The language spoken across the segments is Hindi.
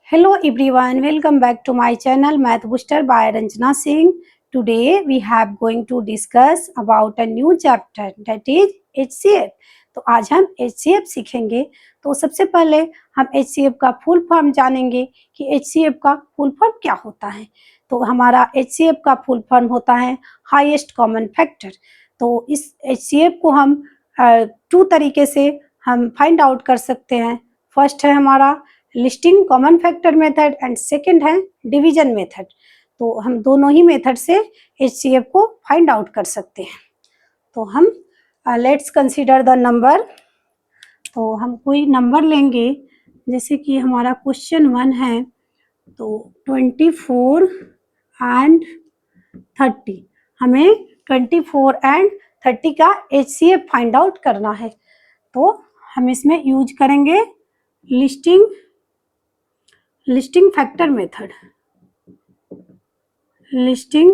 Hello everyone, welcome back to my channel Math Booster by Ranjana Singh. Today we have going to discuss about a new chapter that is HCF. तो आज हम HCF सीखेंगे। तो सबसे पहले हम HCF का फुल फॉर्म जानेंगे कि HCF का फुल फॉर्म क्या होता है। तो हमारा HCF का फुल फॉर्म होता है हाईएस्ट कॉमन फैक्टर। तो इस HCF को हम टू तरीके से हम फाइंड आउट कर सकते हैं। फर्स्ट है हमारा listing common factor method and second है डिवीजन मेथड। तो हम दोनों ही मेथड से HCF को फाइंड आउट कर सकते हैं। तो हम लेट्स कंसीडर द नंबर। तो हम कोई नंबर लेंगे, जैसे कि हमारा क्वेश्चन 1 है, तो 24 एंड 30। हमें 24 एंड 30 का HCF फाइंड आउट करना है। तो हम इसमें यूज करेंगे listing factor method. Listing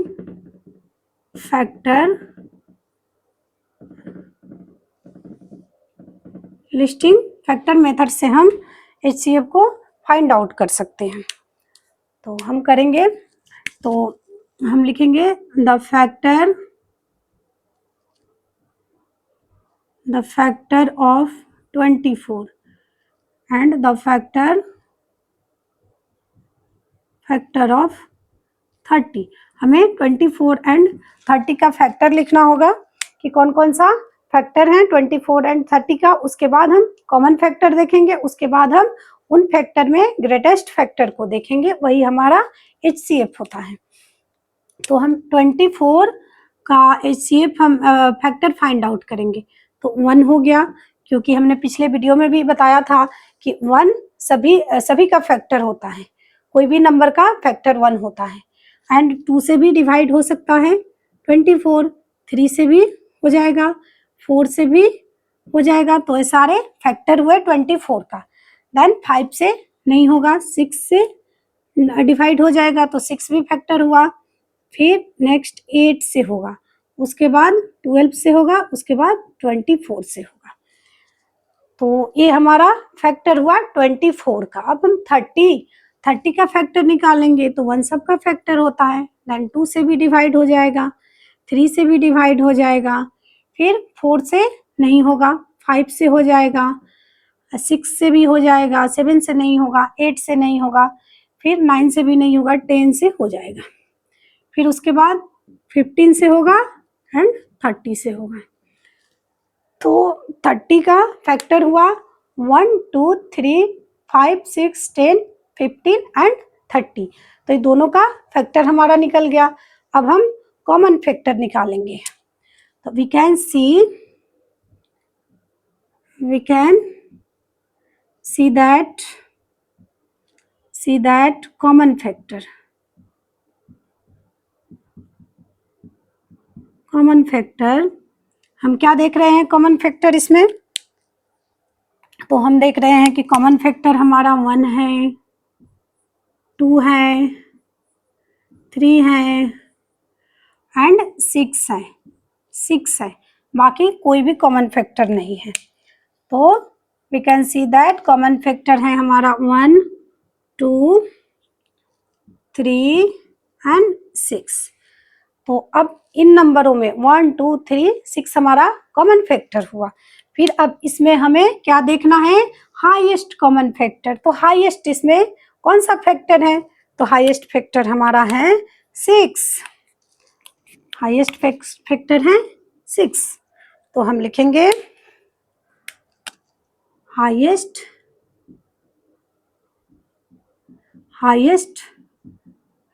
factor method से हम HCF को फाइंड आउट कर सकते हैं। तो हम करेंगे, तो हम लिखेंगे the factor of 24 and the factor of 30। हमें 24 एंड 30 का फैक्टर लिखना होगा कि कौन कौन सा फैक्टर है 24 एंड 30 का। उसके बाद हम कॉमन फैक्टर देखेंगे, उसके बाद हम उन फैक्टर में ग्रेटेस्ट फैक्टर को देखेंगे, वही हमारा HCF होता है। तो हम 24 का HCF हम फैक्टर फाइंड आउट करेंगे। तो 1 हो गया, क्योंकि हमने पिछले वीडियो में भी बताया था कि 1 सभी का फैक्टर होता है, कोई भी नंबर का फैक्टर 1 होता है। एंड 2 से भी डिवाइड हो सकता है 24, 3 से भी हो जाएगा, 4 से भी हो जाएगा। तो ये सारे फैक्टर हुए 24 का। देन 5 से नहीं होगा, 6 से डिवाइड हो जाएगा, तो 6 भी फैक्टर हुआ। फिर नेक्स्ट 8 से होगा, उसके बाद 12 से होगा, उसके बाद 24 से होगा। तो ये हमारा फैक्टर हुआ 24 का। अब हम 30 का फैक्टर निकालेंगे, तो 1 सबका फैक्टर होता है। देन 2 से भी डिवाइड हो जाएगा, 3 से भी डिवाइड हो जाएगा, फिर 4 से नहीं होगा, 5 से हो जाएगा, 6 से भी हो जाएगा, 7 से नहीं होगा, 8 से नहीं होगा, फिर 9 से भी नहीं होगा, 10 से हो जाएगा, फिर उसके बाद 15 से होगा एंड 30 से होगा। तो 30 का फैक्टर हुआ 1, 2, 3, 5, 6, 10, 15 एंड 30। तो ये दोनों का फैक्टर हमारा निकल गया। अब हम कॉमन फैक्टर निकालेंगे। तो we can see that common factor हम क्या देख रहे हैं कॉमन फैक्टर इसमें? तो हम देख रहे हैं कि कॉमन फैक्टर हमारा 1 है, 2 है, 3 है एंड 6 है। बाकी कोई भी कॉमन फैक्टर नहीं है। तो we can see that common factor है हमारा 1, 2, 3 एंड 6। तो अब इन नंबरों में 1, 2, 3, 6 हमारा कॉमन फैक्टर हुआ। फिर अब इसमें हमें क्या देखना है? Highest common factor. तो हाईएस्ट इसमें कौन सा फैक्टर है? तो हाईएस्ट फैक्टर हमारा है 6। हाईएस्ट फैक्टर है 6। तो हम लिखेंगे हाईएस्ट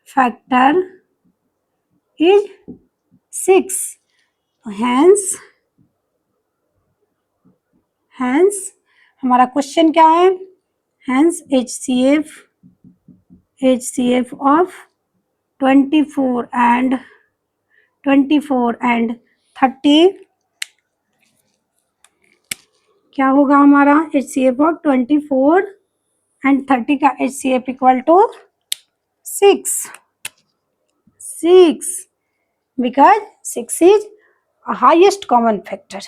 फैक्टर इज 6। तो हैंस हमारा क्वेश्चन क्या है? हैंस HCF ऑफ 24 एंड 30 क्या होगा हमारा? HCF ऑफ 24 एंड 30 का HCF equal to 6 because 6 is a highest common factor.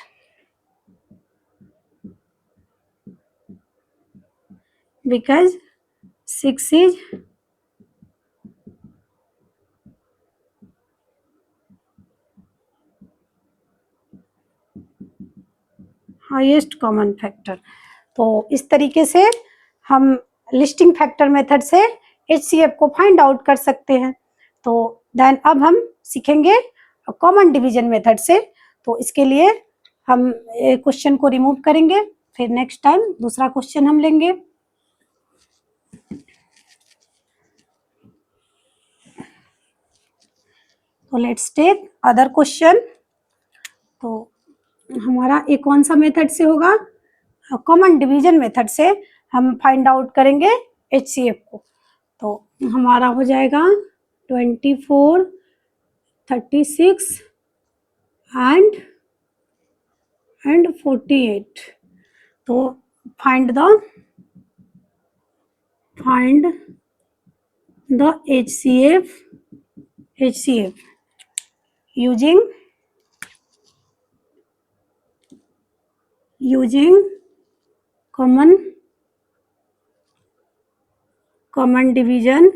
Because 6 is highest common factor. तो इस तरीके से हम लिस्टिंग फैक्टर मेथड से HCF को फाइंड आउट कर सकते हैं। तो देन अब हम सीखेंगे कॉमन डिवीजन मेथड से। तो इसके लिए हम क्वेश्चन को रिमूव करेंगे, फिर नेक्स्ट टाइम दूसरा क्वेश्चन हम लेंगे। तो लेट्स टेक अदर क्वेश्चन। तो हमारा एक कौन सा मेथड से होगा, कॉमन डिवीजन मेथड से हम फाइंड आउट करेंगे HCF को। तो हमारा हो जाएगा 24, 36 एंड 48। तो find the HCF using common division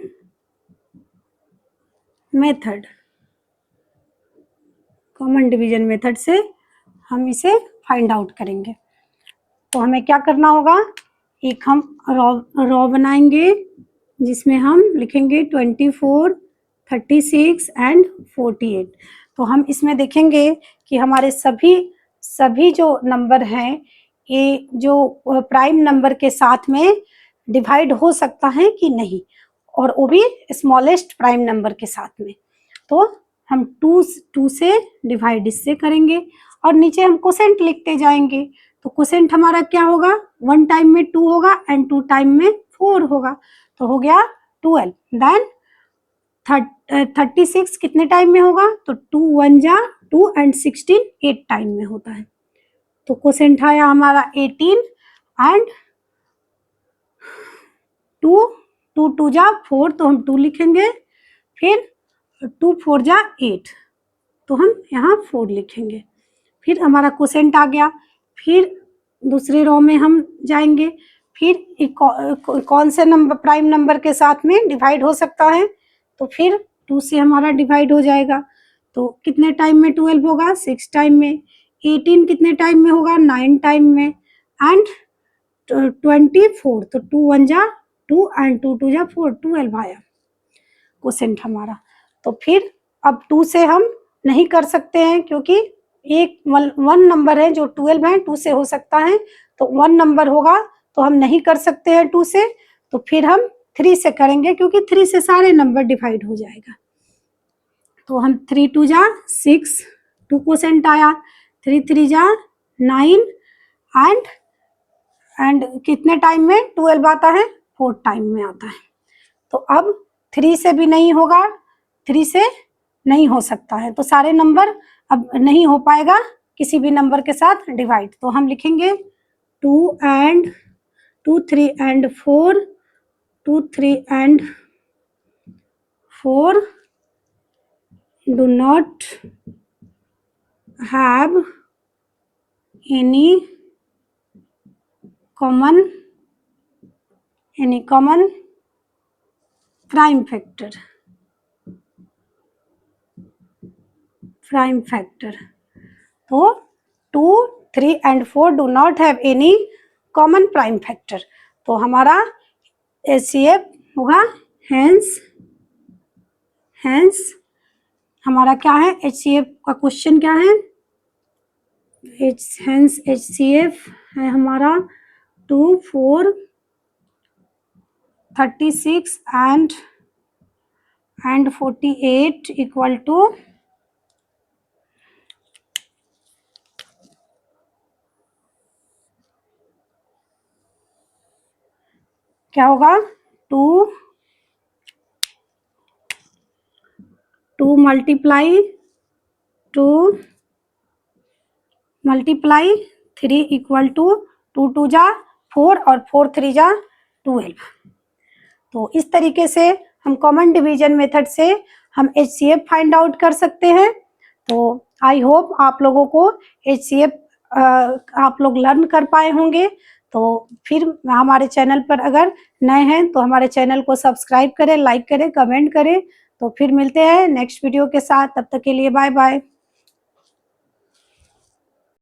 method. Common division method से हम इसे फाइंड आउट करेंगे। तो हमें क्या करना होगा, एक हम रॉ बनाएंगे जिसमें हम लिखेंगे 24, 36 एंड 48। तो हम इसमें देखेंगे कि हमारे सभी जो नंबर हैं ये जो प्राइम नंबर के साथ में डिवाइड हो सकता है कि नहीं, और वो भी स्मॉलेस्ट प्राइम नंबर के साथ में। तो हम 2 से डिवाइड इससे करेंगे और नीचे हम कोसेंट लिखते जाएंगे। तो कोसेंट हमारा क्या होगा, 1 टाइम में 2 होगा एंड 2 टाइम में 4 होगा। तो हो गया 12। देन 36 कितने टाइम में होगा, तो 2 1 जा 2 एंड 16 8 टाइम में होता है। तो कोसेंट आया हमारा 18 एंड 2 2 जा 4, तो हम 2 लिखेंगे, फिर 2 4 जा 8, तो हम यहाँ 4 लिखेंगे। फिर हमारा कोसेंट आ गया। फिर दूसरे रो में हम जाएंगे, फिर कौन से नंबर प्राइम नंबर के साथ में डिवाइड हो सकता है, तो फिर 2 से हमारा डिवाइड हो जाएगा। तो कितने टाइम में 12 होगा, 6 टाइम में। 18 कितने टाइम में होगा, 9 टाइम में। एंड 24, तो 2 1 जा 2 एंड 2 2 जा 4, 12 आया कोसेंट हमारा। तो फिर अब 2 से हम नहीं कर सकते हैं क्योंकि एक 1 नंबर है जो 12 है, 2 से हो सकता है, तो 1 नंबर होगा तो हम नहीं कर सकते हैं 2 से। तो फिर हम 3 से करेंगे क्योंकि 3 से सारे नंबर डिवाइड हो जाएगा। तो हम 3 2 जा 6, 2 कोसेंट आया, 3 3 जा 9 एंड कितने टाइम में 12 आता है, 4 टाइम में आता है। तो अब 3 से भी नहीं होगा, 3 से नहीं हो सकता है, तो सारे नंबर अब नहीं हो पाएगा किसी भी नंबर के साथ डिवाइड। तो हम लिखेंगे 2 and 2 3 and 4, 2 3 and 4 do not have any common prime factor। तो 2 3 and 4 do not have any common prime factor। तो हमारा HCF होगा हेंस हमारा क्या है, HCF का क्वेश्चन क्या है, हेंस HCF है हमारा 2 4 36 एंड 48 इक्वल टू क्या होगा, 2 मल्टीप्लाई 3 इक्वल टू 2 2 जा 4 और 4 3 जा 12। तो इस तरीके से हम कॉमन डिवीजन मेथड से हम HCF फाइंड आउट कर सकते हैं। तो आई होप आप लोगों को HCF आप लोग लर्न कर पाए होंगे। तो फिर हमारे चैनल पर अगर नए हैं तो हमारे चैनल को सब्सक्राइब करें, लाइक करें, कमेंट करें। तो फिर मिलते हैं नेक्स्ट वीडियो के साथ, तब तक के लिए बाय बाय।